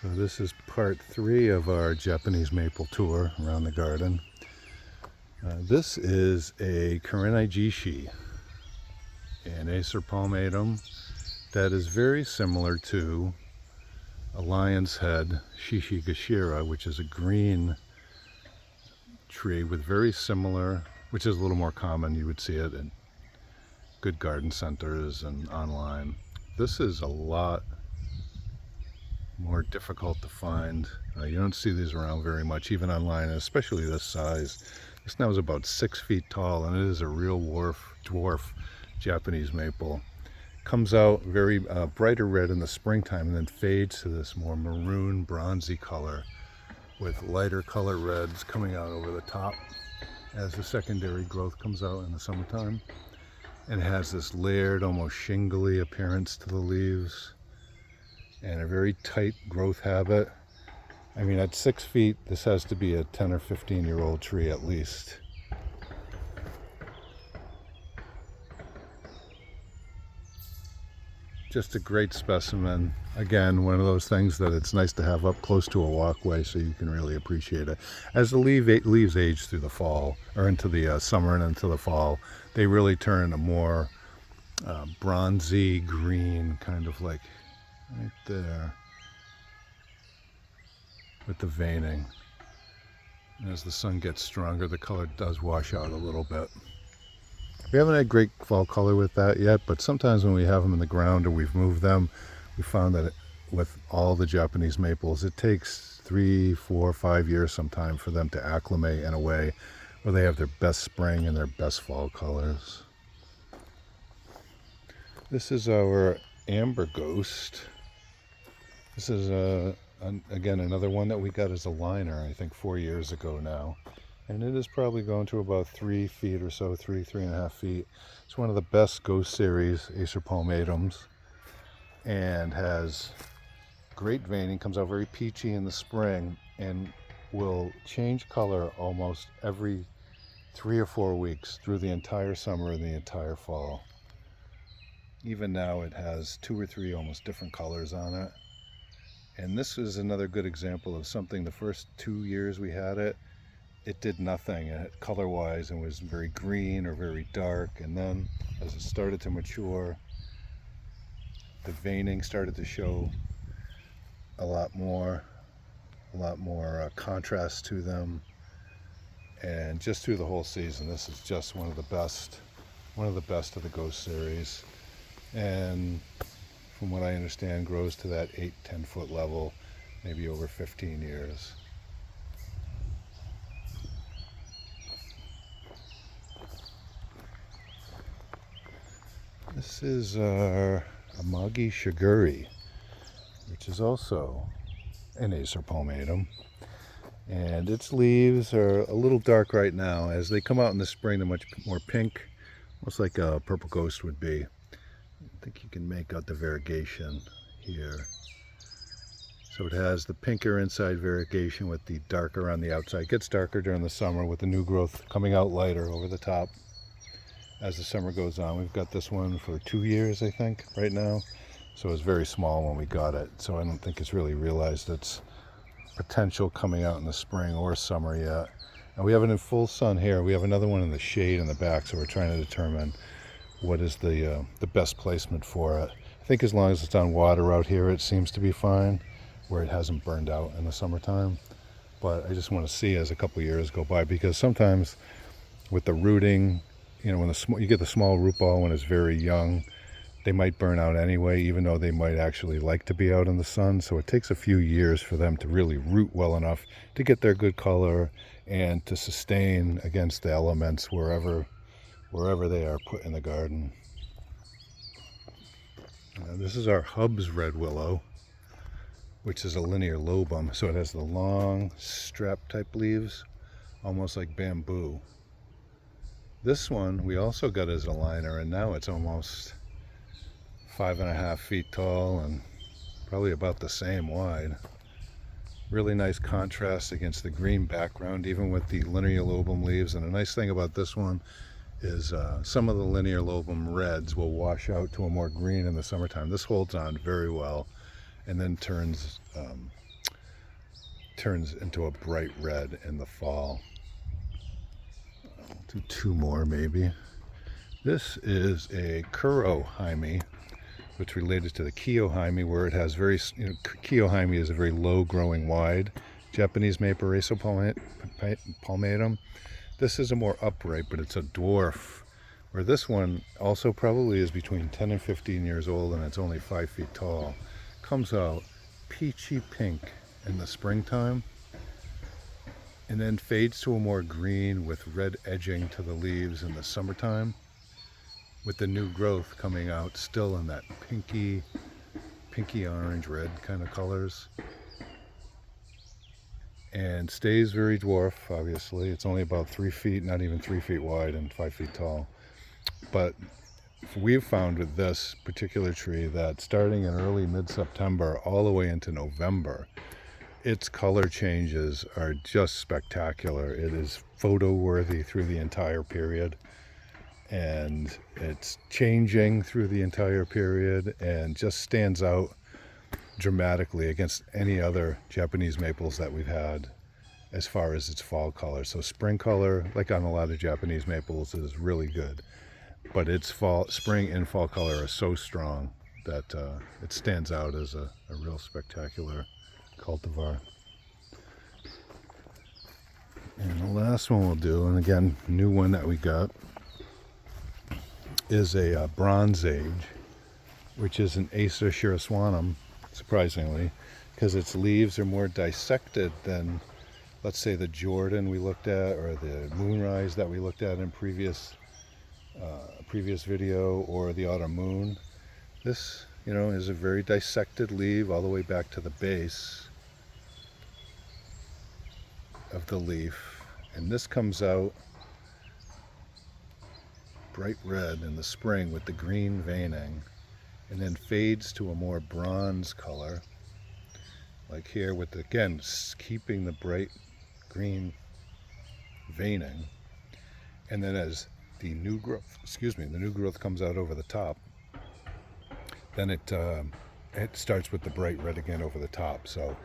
So this is part 3 of our Japanese maple tour around the garden. This is a Karishigishi, an Acer palmatum that is very similar to a lion's head Shishigashira, which is a green tree with very similar, which is a little more common. You would see it in good garden centers and online. This is a lot more difficult to find. You don't see these around very much, even online, especially this size. This now is about 6 feet tall, and it is a real dwarf Japanese maple. Comes out very brighter red in the springtime and then fades to this more maroon bronzy color with lighter color reds coming out over the top as the secondary growth comes out in the summertime. And it has this layered, almost shingly appearance to the leaves and a very tight growth habit. I mean, at 6 feet, this has to be a 10 or 15-year-old tree at least. Just a great specimen. Again, one of those things that it's nice to have up close to a walkway so you can really appreciate it. As the leaves age through the fall, or into the summer and into the fall, they really turn a more bronzy green, kind of like right there with the veining. And as the sun gets stronger, the color does wash out a little bit. We haven't had great fall color with that yet, but sometimes when we have them in the ground or we've moved them, we found that with all the Japanese maples, it takes 3, 4, 5 years sometime for them to acclimate in a way where they have their best spring and their best fall colors. This is our amber ghost. This is again another one that we got as a liner, I think 4 years ago now. And it is probably going to about 3 feet or so, 3.5 feet. It's one of the best Ghost Series Acer palmatums and has great veining, comes out very peachy in the spring and will change color almost every 3 or 4 weeks through the entire summer and the entire fall. Even now it has 2 or 3 almost different colors on it. And this is another good example of something. The first 2 years we had it, it did nothing color-wise and was very green or very dark, and then as it started to mature, the veining started to show a lot more contrast to them. And just through the whole season, this is just one of the best of the Ghost series, and from what I understand grows to that 8-10 foot level, maybe over 15 years. This is our Aoi Shidare, which is also an Acer palmatum. And its leaves are a little dark right now. As they come out in the spring, they're much more pink, almost like a purple ghost would be. I think you can make out the variegation here. So it has the pinker inside variegation with the darker on the outside. It gets darker during the summer with the new growth coming out lighter over the top as the summer goes on. We've got this one for 2 years, I think, right now. So it was very small when we got it. So I don't think it's really realized its potential coming out in the spring or summer yet. And we have it in full sun here. We have another one in the shade in the back, so we're trying to determine what is the best placement for it. I think as long as it's on water out here, it seems to be fine, where it hasn't burned out in the summertime. But I just want to see as a couple years go by, because sometimes with the rooting, you know, when you get the small root ball when it's very young, they might burn out anyway, even though they might actually like to be out in the sun. So it takes a few years for them to really root well enough to get their good color and to sustain against the elements wherever they are put in the garden. This is our Hub's Red Willow, which is a linear lobum. So it has the long strap type leaves, almost like bamboo. This one we also got as a liner, and now it's almost 5.5 feet tall and probably about the same wide. Really nice contrast against the green background, even with the linear lobum leaves. And the nice thing about this one is some of the linear lobum reds will wash out to a more green in the summertime. This holds on very well and then turns turns into a bright red in the fall. I'll do 2 more maybe. This is a Kurohime, which related to the Kiyohime, where it has very, Kiyohime is a very low growing wide Japanese maple palmatum. This is a more upright, but it's a dwarf, where this one also probably is between 10 and 15 years old, and it's only 5 feet tall. Comes out peachy pink in the springtime, and then fades to a more green with red edging to the leaves in the summertime, with the new growth coming out still in that pinky orange red kind of colors, and stays very dwarf. Obviously it's only about 3 feet, not even 3 feet wide, and 5 feet tall. But we've found with this particular tree that starting in early mid-September all the way into November, its color changes are just spectacular. It is photo worthy through the entire period, and it's changing through the entire period and just stands out dramatically against any other Japanese maples that we've had as far as its fall color. So spring color, like on a lot of Japanese maples, is really good, but its spring and fall color are so strong that it stands out as a real spectacular cultivar. And the last one we'll do, and again, new one that we got, is a Bronze Age, which is an Acer shiroswanum, surprisingly, because its leaves are more dissected than, let's say, the Jordan we looked at, or the Moonrise that we looked at in previous video, or the Autumn Moon. This, is a very dissected leaf all the way back to the base of the leaf, and this comes out bright red in the spring with the green veining, and then fades to a more bronze color, like here, with, again, keeping the bright green veining. And then as the new growth comes out over the top, then it starts with the bright red again over the top. So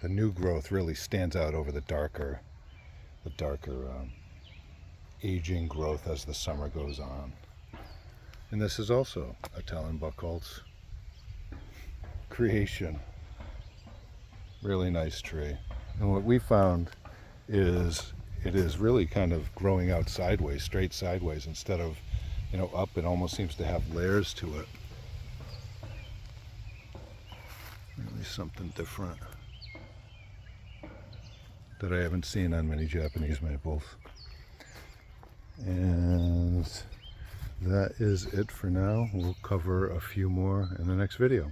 the new growth really stands out over the darker aging growth as the summer goes on. And this is also a Talon Buchholz creation. Really nice tree. And what we found is it is really kind of growing out sideways, straight sideways, instead of, up. It almost seems to have layers to it. Really something different that I haven't seen on many Japanese maples. And that is it for now. We'll cover a few more in the next video.